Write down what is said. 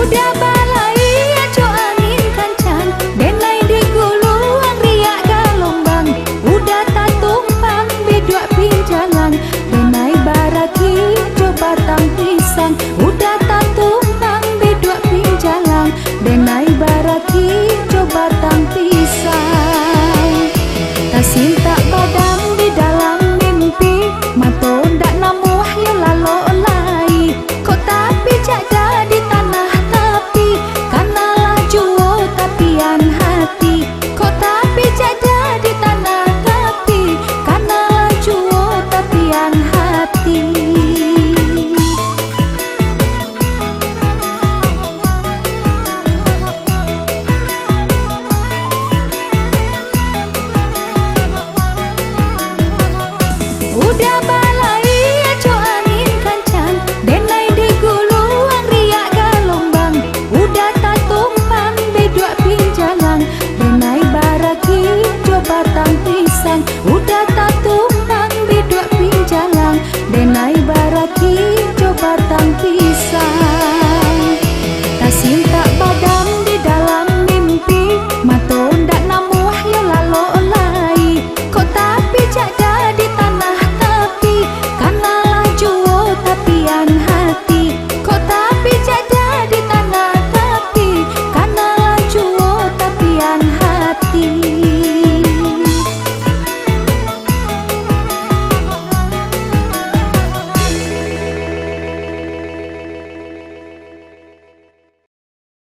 Udah balai aco angin kencang, denai diguluang riak galombang. Udah tak tumpang bidua pinjalan, denai baraki coba tang pisang. Udah tak tumpang bidua pinjalan, denai baraki coba tang pisang. Tasin tak padam di dalam mimpi, mato ndak namu wahyu lalo lai. Kok tapi jaga di tanah tapi, karena laju tapian hati. Kok tapi jaga di tanah tapi, karena laju tapian hati. Udah balai aco angin kencang, denai diguluang riak galombang. Udah tak tumpang bidua pinjalan, denai baraki coba tang pisang. Udah tak tumpang bidua pinjalan, denai baraki coba tang pisang. Tasin tak